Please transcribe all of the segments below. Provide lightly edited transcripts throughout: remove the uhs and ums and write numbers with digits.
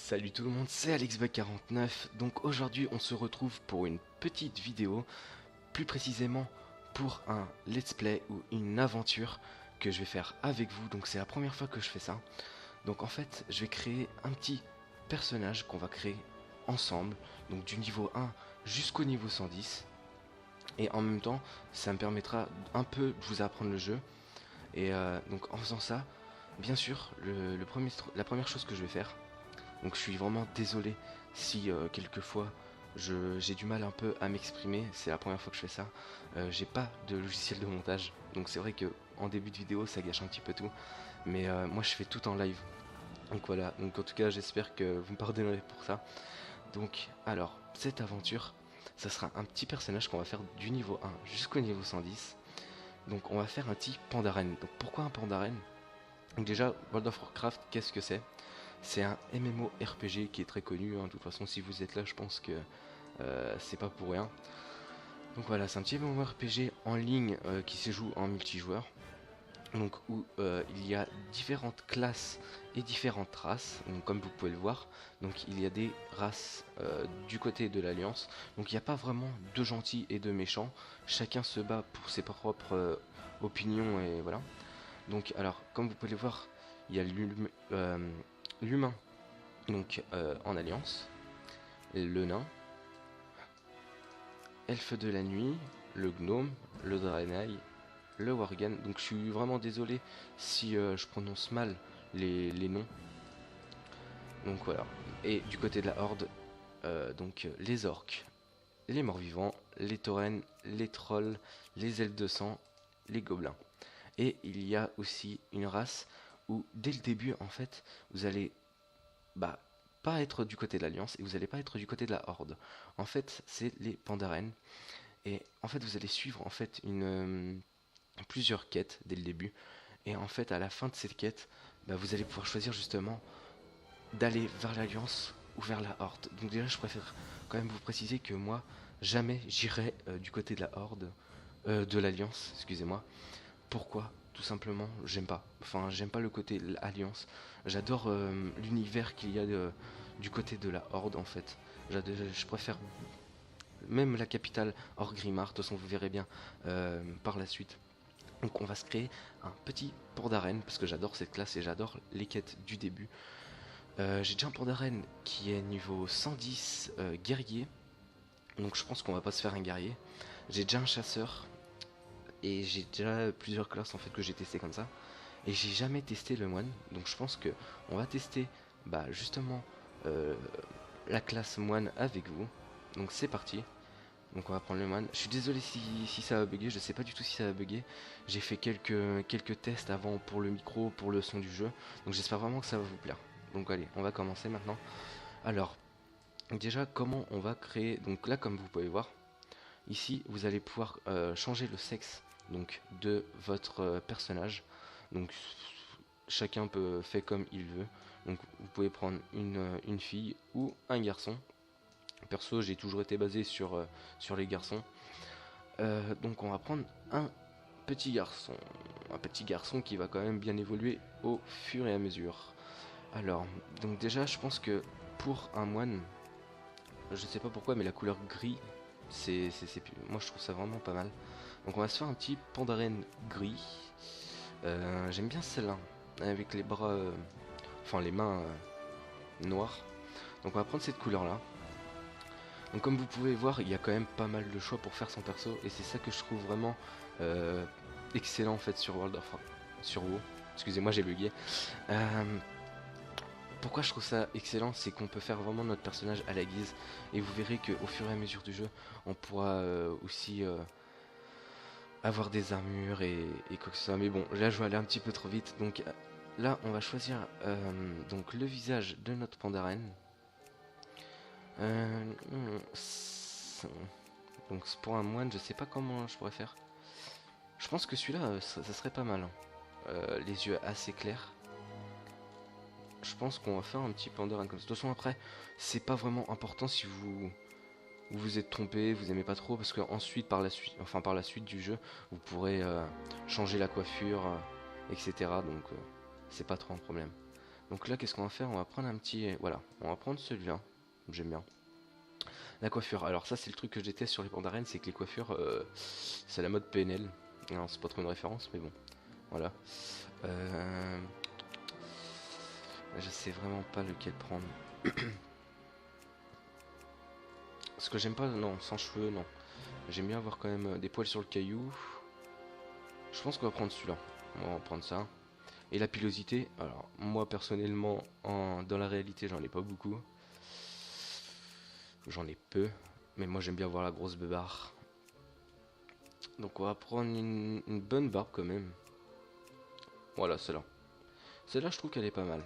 Salut tout le monde, c'est AlexBug49. Donc aujourd'hui on se retrouve pour une petite vidéo, plus précisément pour un let's play ou une aventure que je vais faire avec vous. Donc c'est la première fois que je fais ça. Donc en fait je vais créer un petit personnage qu'on va créer ensemble, donc du niveau 1 jusqu'au niveau 110. Et en même temps ça me permettra un peu de vous apprendre le jeu. Et donc en faisant ça, bien sûr la première chose que je vais faire, donc je suis vraiment désolé si quelquefois j'ai du mal un peu à m'exprimer, c'est la première fois que je fais ça. J'ai pas de logiciel de montage, donc c'est vrai que en début de vidéo ça gâche un petit peu tout, mais moi je fais tout en live. Donc voilà, donc en tout cas j'espère que vous me pardonnerez pour ça. Donc alors, cette aventure, ça sera un petit personnage qu'on va faire du niveau 1 jusqu'au niveau 110. Donc on va faire un petit Pandaren. Donc pourquoi un Pandaren? Donc déjà, World of Warcraft, qu'est-ce que c'est? C'est un MMORPG qui est très connu, hein. De toute façon, si vous êtes là, je pense que c'est pas pour rien. Donc voilà, c'est un petit MMORPG en ligne qui se joue en multijoueur. Donc où il y a différentes classes et différentes races, donc, comme vous pouvez le voir. Donc il y a des races du côté de l'Alliance. Donc il n'y a pas vraiment de gentils et de méchants. Chacun se bat pour ses propres opinions et voilà. Donc alors, comme vous pouvez le voir, il y a l'humain donc en alliance, le nain, elfe de la nuit, le gnome, le draenei, le worgen. Donc je suis vraiment désolé si je prononce mal les noms. Donc voilà. Et du côté de la horde, les orques, les morts-vivants, les taurennes, les trolls, les elfes de sang, les gobelins. Et il y a aussi une race où dès le début en fait vous allez bah, pas être du côté de l'Alliance et vous n'allez pas être du côté de la Horde. En fait, c'est les Pandaren. Et en fait, vous allez suivre en fait plusieurs quêtes dès le début. Et en fait, à la fin de cette quête, vous allez pouvoir choisir justement d'aller vers l'Alliance ou vers la Horde. Donc déjà, je préfère quand même vous préciser que moi, jamais j'irai du côté de la Horde, de l'Alliance, excusez-moi. Pourquoi? Tout simplement, j'aime pas. Enfin, j'aime pas le côté de l'Alliance. J'adore l'univers qu'il y a du côté de la Horde en fait. Je préfère même la capitale Orgrimmar. De toute façon, vous verrez bien par la suite. Donc, on va se créer un petit port d'arène parce que j'adore cette classe et j'adore les quêtes du début. J'ai déjà un port d'arène qui est niveau 110 guerrier. Donc, je pense qu'on va pas se faire un guerrier. J'ai déjà un chasseur. Et j'ai déjà plusieurs classes en fait que j'ai testé comme ça. Et j'ai jamais testé le moine. Donc je pense que on va tester justement euh, la classe moine avec vous. Donc c'est parti. Donc on va prendre le moine. Je suis désolé si ça va bugger, je sais pas du tout si ça va bugger. J'ai fait quelques tests avant pour le micro, pour le son du jeu. Donc j'espère vraiment que ça va vous plaire. Donc allez, on va commencer maintenant. Alors, déjà comment on va créer. Donc là comme vous pouvez voir, ici vous allez pouvoir changer le sexe donc de votre personnage. Donc chacun peut faire comme il veut. Donc vous pouvez prendre une fille ou un garçon. Perso, j'ai toujours été basé sur les garçons. Donc on va prendre un petit garçon. Un petit garçon qui va quand même bien évoluer au fur et à mesure. Alors, donc déjà, je pense que pour un moine, je sais pas pourquoi, mais la couleur gris, moi je trouve ça vraiment pas mal. Donc on va se faire un petit Pandaren gris. J'aime bien celle-là, avec les bras, enfin les mains noires. Donc on va prendre cette couleur-là. Donc comme vous pouvez voir, il y a quand même pas mal de choix pour faire son perso, et c'est ça que je trouve vraiment excellent en fait sur sur WoW. Excusez-moi, j'ai bugué. Pourquoi je trouve ça excellent, c'est qu'on peut faire vraiment notre personnage à la guise, et vous verrez qu'au fur et à mesure du jeu, on pourra aussi avoir des armures et quoi que ce soit. Mais bon, là je vais aller un petit peu trop vite. Donc là, on va choisir donc le visage de notre Pandaren. Euh, donc pour un moine, je sais pas comment je pourrais faire. Je pense que celui-là, ça serait pas mal, hein. Les yeux assez clairs. Je pense qu'on va faire un petit Pandaren comme ça. De toute façon, après, c'est pas vraiment important si vous êtes trompé, vous aimez pas trop, parce que ensuite, par la suite du jeu, vous pourrez changer la coiffure, etc. Donc, c'est pas trop un problème. Donc là, qu'est-ce qu'on va faire? On va prendre un petit... Voilà, on va prendre celui-là. J'aime bien. La coiffure. Alors ça, c'est le truc que je déteste sur les bandes d'arène, c'est que les coiffures, c'est la mode PNL. Non, c'est pas trop une référence, mais bon. Voilà. Je sais vraiment pas lequel prendre. Ce que j'aime pas, non, sans cheveux, non. J'aime bien avoir quand même des poils sur le caillou. Je pense qu'on va prendre celui-là. On va prendre ça. Et la pilosité, alors moi personnellement, dans la réalité, j'en ai pas beaucoup. J'en ai peu. Mais moi j'aime bien avoir la grosse beubare. Donc on va prendre une bonne barbe quand même. Voilà, celle-là. Celle-là, je trouve qu'elle est pas mal.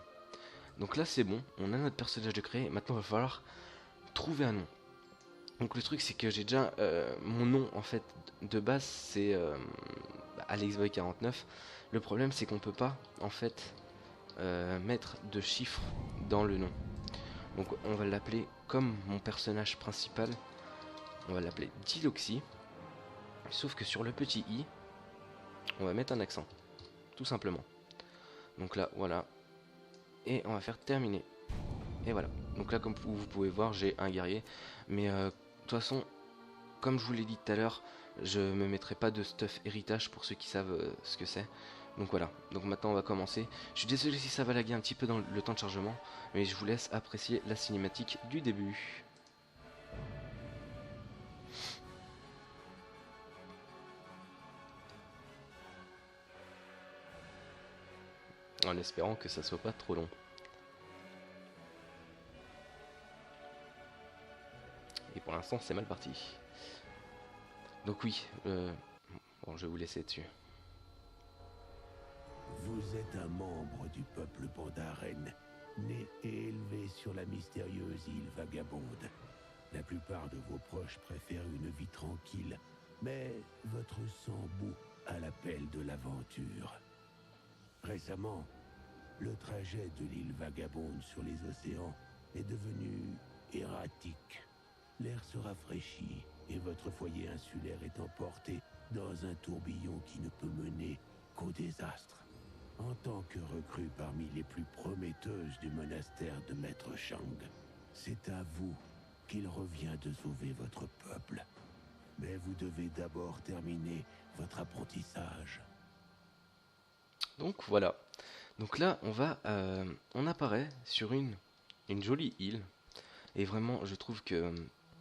Donc là, c'est bon. On a notre personnage de créé. Maintenant, il va falloir trouver un nom. Donc le truc, c'est que j'ai déjà... mon nom, en fait, de base, c'est AlexBoy49. Le problème, c'est qu'on peut pas, en fait, mettre de chiffres dans le nom. Donc on va l'appeler comme mon personnage principal. On va l'appeler Diloxy. Sauf que sur le petit i, on va mettre un accent. Tout simplement. Donc là, voilà. Et on va faire terminer. Et voilà. Donc là, comme vous pouvez voir, j'ai un guerrier. Mais de toute façon, comme je vous l'ai dit tout à l'heure, je me mettrai pas de stuff héritage pour ceux qui savent ce que c'est. Donc voilà. Donc maintenant, on va commencer. Je suis désolé si ça va laguer un petit peu dans le temps de chargement. Mais je vous laisse apprécier la cinématique du début. En espérant que ça soit pas trop long. Et pour l'instant, c'est mal parti. Donc oui, bon, je vais vous laisser dessus. Vous êtes un membre du peuple Pandaren, né et élevé sur la mystérieuse île Vagabonde. La plupart de vos proches préfèrent une vie tranquille, mais votre sang bout à l'appel de l'aventure. Récemment, le trajet de l'île Vagabonde sur les océans est devenu erratique. L'air se rafraîchit et votre foyer insulaire est emporté dans un tourbillon qui ne peut mener qu'au désastre. En tant que recrue parmi les plus prometteuses du monastère de Maître Shang, c'est à vous qu'il revient de sauver votre peuple. Mais vous devez d'abord terminer votre apprentissage. Donc voilà. Donc là, on apparaît sur une jolie île. Et vraiment, je trouve que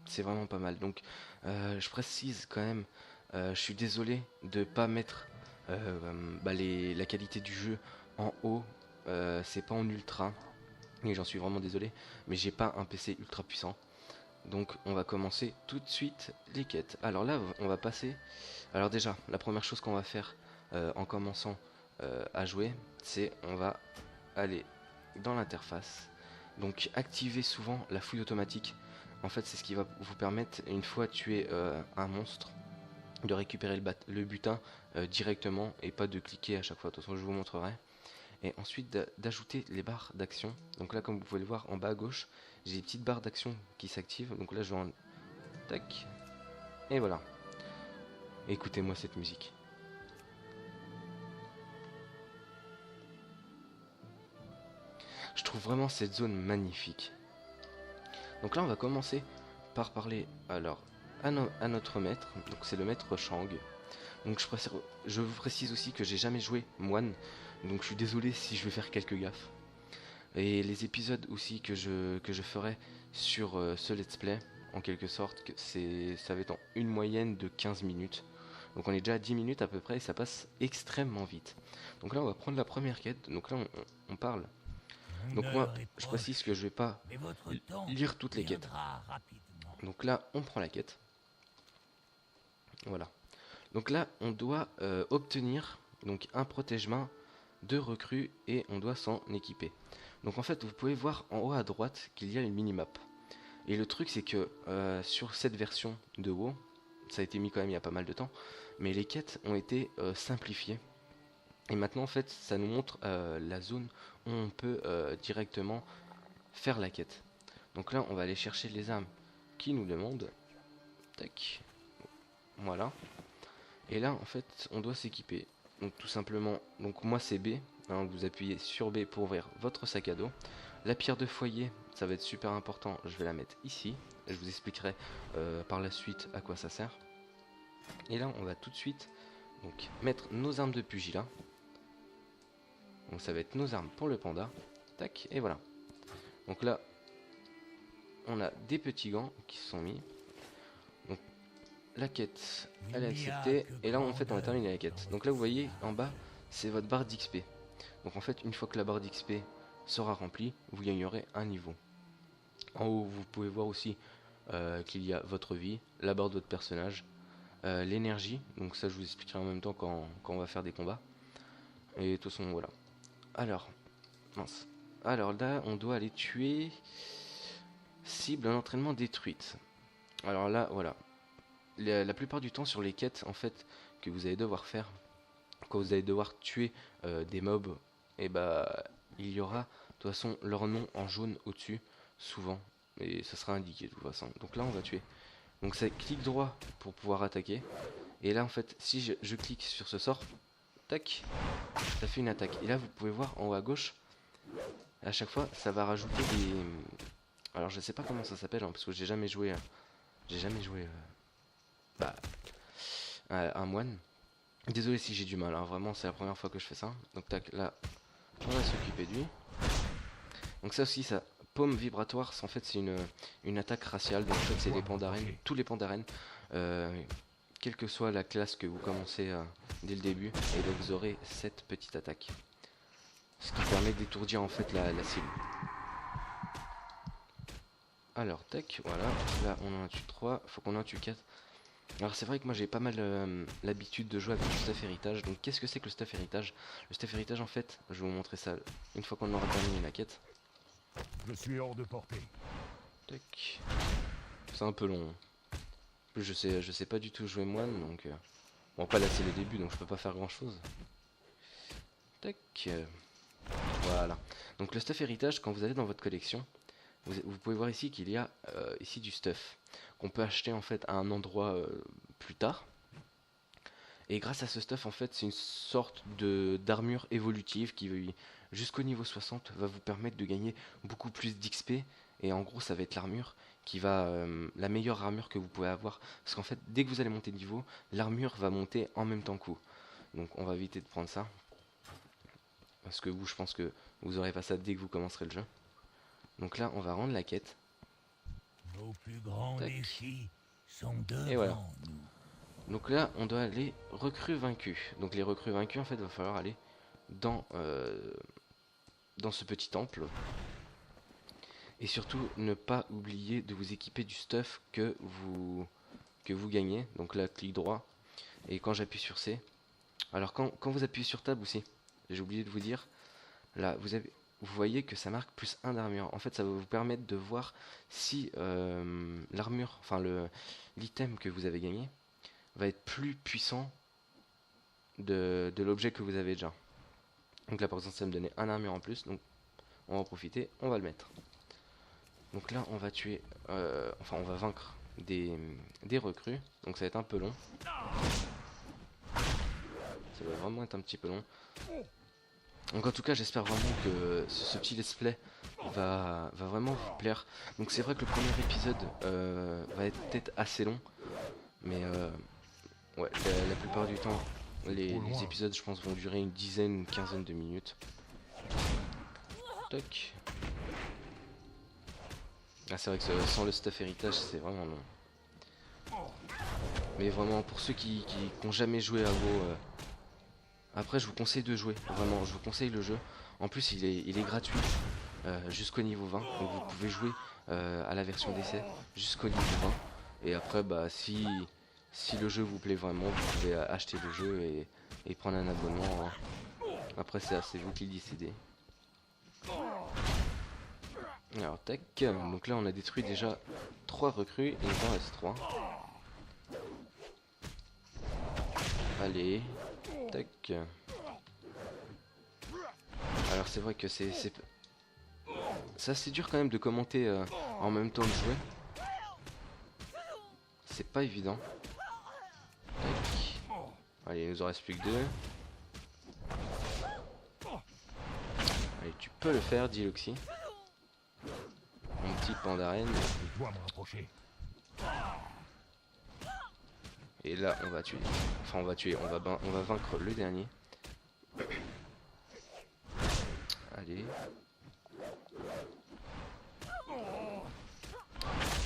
c'est vraiment pas mal. Donc, je précise quand même, je suis désolé de pas mettre la qualité du jeu en haut. C'est pas en ultra. Et j'en suis vraiment désolé. Mais j'ai pas un PC ultra puissant. Donc, on va commencer tout de suite les quêtes. Alors là, on va passer. Alors déjà, la première chose qu'on va faire en commençant à jouer, c'est on va aller dans l'interface. Donc activer souvent la fouille automatique. En fait, c'est ce qui va vous permettre, une fois tué un monstre, de récupérer le butin directement et pas de cliquer à chaque fois. De toute façon, je vous montrerai. Et ensuite d'ajouter les barres d'action. Donc là, comme vous pouvez le voir en bas à gauche, j'ai des petites barres d'action qui s'activent. Donc là, je vais en... Tac. Et voilà. Écoutez-moi cette musique. Je trouve vraiment cette zone magnifique. Donc là, on va commencer par parler alors à notre maître. Donc c'est le maître Shang. Donc je vous précise aussi que j'ai jamais joué moine. Donc je suis désolé si je vais faire quelques gaffes. Et les épisodes aussi que je ferai sur ce let's play, en quelque sorte, ça va être en une moyenne de 15 minutes. Donc on est déjà à 10 minutes à peu près et ça passe extrêmement vite. Donc là, on va prendre la première quête. Donc là, on parle. Donc moi, je précise que je vais pas lire toutes les quêtes. Donc là, on prend la quête. Voilà. Donc là, on doit obtenir donc un protège-main de recrues et on doit s'en équiper. Donc en fait, vous pouvez voir en haut à droite qu'il y a une minimap. Et le truc, c'est que sur cette version de WoW, ça a été mis quand même il y a pas mal de temps, mais les quêtes ont été simplifiées. Et maintenant, en fait, ça nous montre la zone où on peut directement faire la quête. Donc là, on va aller chercher les armes qui nous demandent. Tac. Voilà. Et là, en fait, on doit s'équiper. Donc tout simplement, donc moi c'est B. hein, vous appuyez sur B pour ouvrir votre sac à dos. La pierre de foyer, ça va être super important, je vais la mettre ici. Je vous expliquerai par la suite à quoi ça sert. Et là, on va tout de suite donc, mettre nos armes de pugilat. Donc ça va être nos armes pour le panda. Tac, et voilà. Donc là, on a des petits gants qui se sont mis. Donc la quête, elle est acceptée. Et là, en fait, on a terminé la quête. Donc là, vous voyez, en bas, c'est votre barre d'XP. Donc en fait, une fois que la barre d'XP sera remplie, vous gagnerez un niveau. En haut, vous pouvez voir aussi qu'il y a votre vie, la barre de votre personnage, l'énergie. Donc ça, je vous expliquerai en même temps quand on va faire des combats. Et de toute façon, voilà. Alors, mince. Alors là, on doit aller tuer cible un entraînement détruite. Alors là, voilà. La plupart du temps sur les quêtes, en fait, que vous allez devoir faire, quand vous allez devoir tuer des mobs, et bah, il y aura de toute façon leur nom en jaune au-dessus, souvent, et ça sera indiqué de toute façon. Donc là, on va tuer. Donc c'est clic droit pour pouvoir attaquer. Et là, en fait, si je clique sur ce sort, tac, ça fait une attaque. Et là, vous pouvez voir en haut à gauche, à chaque fois, ça va rajouter des... Alors, je sais pas comment ça s'appelle, hein, parce que j'ai jamais joué... Bah, un moine. Désolé si j'ai du mal, hein, vraiment, c'est la première fois que je fais ça. Donc, tac, là, on va s'occuper de lui. Donc ça aussi, ça... Paume vibratoire, en fait, c'est une attaque raciale. Donc, en fait, c'est les pandarènes, tous les pandarènes. Quelle que soit la classe que vous commencez dès le début, et donc vous aurez cette petite attaque. Ce qui permet d'étourdir en fait la cible. Alors, tac, voilà. Là, on en tue 3. Faut qu'on en tue 4. Alors, c'est vrai que moi j'ai pas mal l'habitude de jouer avec le staff héritage. Donc, qu'est-ce que c'est que le staff héritage? Le staff héritage, en fait, je vais vous montrer ça une fois qu'on aura terminé la quête. Je suis hors de portée. Tac. C'est un peu long. En plus, je sais pas du tout jouer moine, donc... Bon, pas là, c'est le début, donc je peux pas faire grand-chose. Tac. Voilà. Donc le stuff héritage, quand vous allez dans votre collection, vous pouvez voir ici qu'il y a ici du stuff qu'on peut acheter en fait à un endroit plus tard. Et grâce à ce stuff, en fait, c'est une sorte d'armure évolutive qui, jusqu'au niveau 60, va vous permettre de gagner beaucoup plus d'XP. Et en gros, ça va être l'armure qui va... la meilleure armure que vous pouvez avoir. Parce qu'en fait, dès que vous allez monter de niveau, l'armure va monter en même temps que vous. Donc on va éviter de prendre ça. Parce que vous, je pense que vous aurez pas ça dès que vous commencerez le jeu. Donc là, on va rendre la quête. Nos plus grands défis sont devant et voilà. nous. Donc là, on doit aller recrues vaincus. Donc les recrues vaincus, en fait, il va falloir aller dans ce petit temple. Et surtout, ne pas oublier de vous équiper du stuff que vous gagnez. Donc là, clic droit. Et quand j'appuie sur C... Alors quand vous appuyez sur Tab aussi, j'ai oublié de vous dire, là, vous voyez que ça marque plus 1 d'armure. En fait, ça va vous permettre de voir si l'armure, enfin l'item que vous avez gagné, va être plus puissant de l'objet que vous avez déjà. Donc là, par exemple, ça va me donner 1 armure en plus, donc on va en profiter, on va le mettre. Donc là, on va tuer, enfin, on va vaincre des recrues, donc ça va être un peu long. Ça va vraiment être un petit peu long. Donc en tout cas, j'espère vraiment que ce petit let's play va vraiment vous plaire. Donc c'est vrai que le premier épisode va être peut-être assez long. Mais ouais, la plupart du temps, les épisodes, je pense, vont durer une dizaine, une quinzaine de minutes. Toc. Ah, c'est vrai que sans le stuff héritage, c'est vraiment long. Mais vraiment, pour ceux qui n'ont jamais joué à WoW... Après, je vous conseille de jouer, vraiment, je vous conseille le jeu. En plus, il est gratuit jusqu'au niveau 20, donc vous pouvez jouer à la version d'essai jusqu'au niveau 20. Et après, bah, si le jeu vous plaît vraiment, vous pouvez acheter le jeu et prendre un abonnement. Hein. Après, c'est vous qui le décidez. Alors, tac, donc là, on a détruit déjà 3 recrues et il en reste 3. Allez. Tac. Alors c'est vrai que c'est assez dur quand même de commenter en même temps de jouer. C'est pas évident. Tac. Allez, il nous en reste plus que 2. Allez, tu peux le faire, dit Luxy. Mon petit Pandaren. Je dois me rapprocher. Et là, on va tuer. Enfin, on va tuer. On va vaincre le dernier. Allez.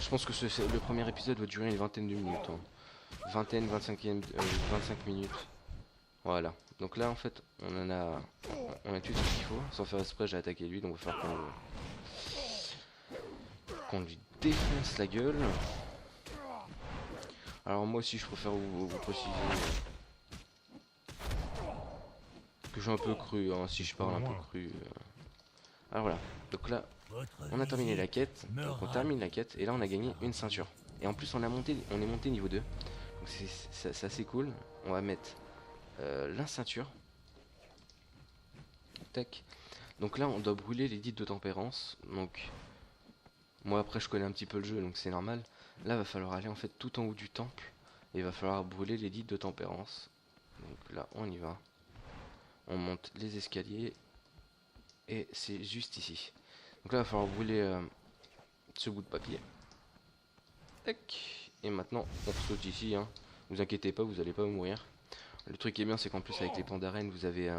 Je pense que le premier épisode va durer une vingtaine de minutes. Hein. 25 minutes. Voilà. Donc là, en fait, on a tué tout ce qu'il faut. Sans faire exprès, j'ai attaqué lui. Donc, il va falloir qu'on lui défonce la gueule. Alors, moi aussi, je préfère vous préciser que j'ai un peu cru. Hein, si je parle un peu cru. Alors voilà. Donc là, on a terminé la quête. Donc, on termine la quête. Et là, on a gagné une ceinture. Et en plus, on est monté niveau 2. Donc, c'est assez cool. On va mettre la ceinture. Tac. Donc là on doit brûler les dites de tempérance. Donc moi après je connais un petit peu le jeu donc c'est normal. Là va falloir aller en fait tout en haut du temple. Et il va falloir brûler les dites de tempérance. Donc là on y va. On monte les escaliers. Et c'est juste ici. Donc là il va falloir brûler ce bout de papier. Tac. Et maintenant on saute ici hein. Vous inquiétez pas, vous allez pas mourir. Le truc qui est bien c'est qu'en plus avec les pandarènes vous avez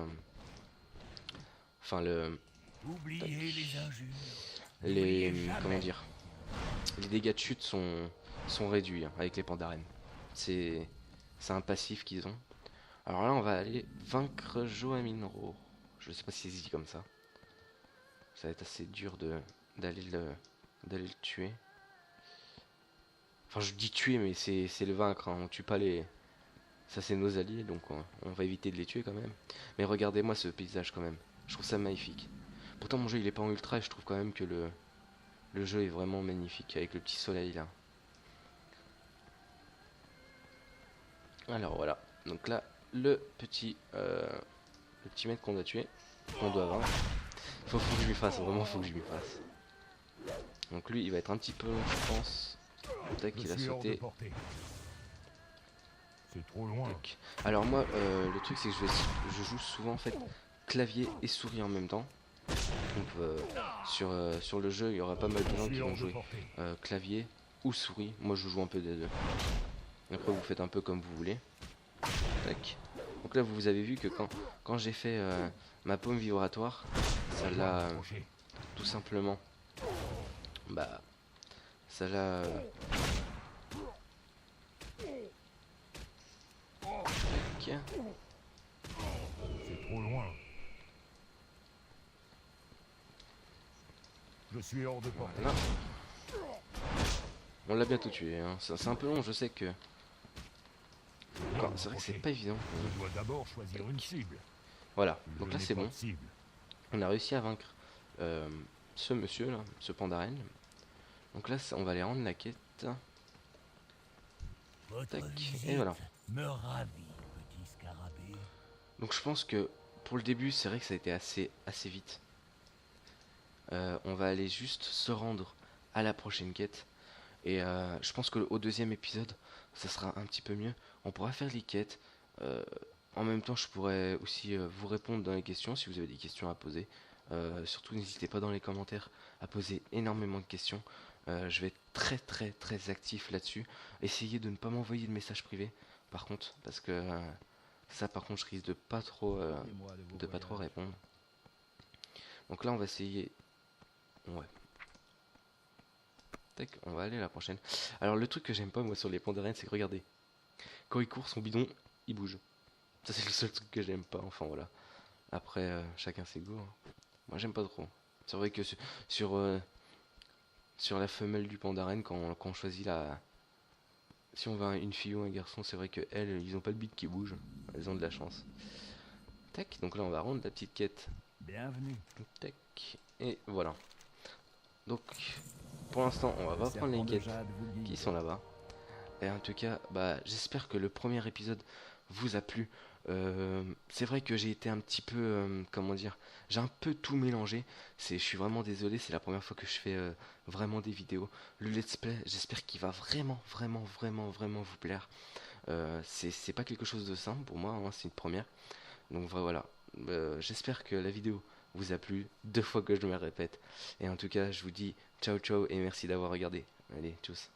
enfin comment dire, les dégâts de chute sont réduits hein, avec les pandarènes. C'est un passif qu'ils ont. Alors là on va aller vaincre Joaminro. Je sais pas si c'est dit comme ça. Ça va être assez dur d'aller le tuer. Enfin je dis tuer mais c'est le vaincre hein. On tue pas les... Ça c'est nos alliés donc on va éviter de les tuer quand même. Mais regardez-moi ce paysage quand même. Je trouve ça magnifique. Pourtant mon jeu il est pas en ultra et je trouve quand même que le jeu est vraiment magnifique avec le petit soleil là. Alors voilà. Donc là le petit mec qu'on doit tuer. Qu'on doit vaincre. Faut que je lui fasse, vraiment faut que je lui fasse. Donc lui il va être un petit peu long je pense. Tac il a sauté. C'est trop loin. Tac. Alors moi le truc c'est que je joue souvent en fait clavier et souris en même temps. Donc sur le jeu il y aura pas mal de gens qui vont jouer clavier ou souris. Moi je joue un peu des deux. Après vous faites un peu comme vous voulez. Tac. Donc là vous avez vu que quand j'ai fait ma paume vibratoire, ça l'a tout simplement bah ça l'a tac. C'est trop loin. Je suis hors de portée. Voilà. On l'a bientôt tué hein. C'est un peu long je sais que c'est vrai que c'est pas évident. Je dois d'abord choisir une cible. Voilà, donc là c'est bon. Cible. On a réussi à vaincre ce monsieur là, ce pandaren. Donc là on va aller rendre la quête. Tac, et voilà. Me ravit, petit scarabée. Donc je pense que pour le début c'est vrai que ça a été assez vite. On va aller juste se rendre à la prochaine quête. Et je pense qu'au deuxième épisode ça sera un petit peu mieux. On pourra faire les quêtes. En même temps je pourrais aussi vous répondre dans les questions si vous avez des questions à poser. Surtout n'hésitez pas dans les commentaires à poser énormément de questions. Je vais être très actif là-dessus. Essayez de ne pas m'envoyer de messages privés par contre parce que ça par contre je risque de pas trop répondre. Donc là on va essayer. Ouais. Tac, on va aller à la prochaine. Alors le truc que j'aime pas moi sur les pandarènes c'est que regardez. Quand il court son bidon il bouge. Ça c'est le seul truc que j'aime pas. Enfin voilà. Après chacun ses goûts. Hein. Moi j'aime pas trop. C'est vrai que sur la femelle du pandarène quand on choisit la... Si on va une fille ou un garçon c'est vrai que elles ils ont pas le bide qui bouge. Elles ont de la chance. Tac, donc là on va rendre la petite quête. Bienvenue. Tac, et voilà. Donc pour l'instant on va pas prendre les quêtes qui sont là-bas. Et en tout cas bah j'espère que le premier épisode vous a plu. C'est vrai que j'ai été un petit peu comment dire, j'ai un peu tout mélangé. Je suis vraiment désolé, c'est la première fois que je fais vraiment des vidéos. Le let's play j'espère qu'il va vraiment vous plaire. C'est pas quelque chose de simple pour moi hein, c'est une première. Donc voilà, j'espère que la vidéo vous a plu, 2 fois que je me répète. Et en tout cas, je vous dis ciao ciao et merci d'avoir regardé. Allez, tchuss.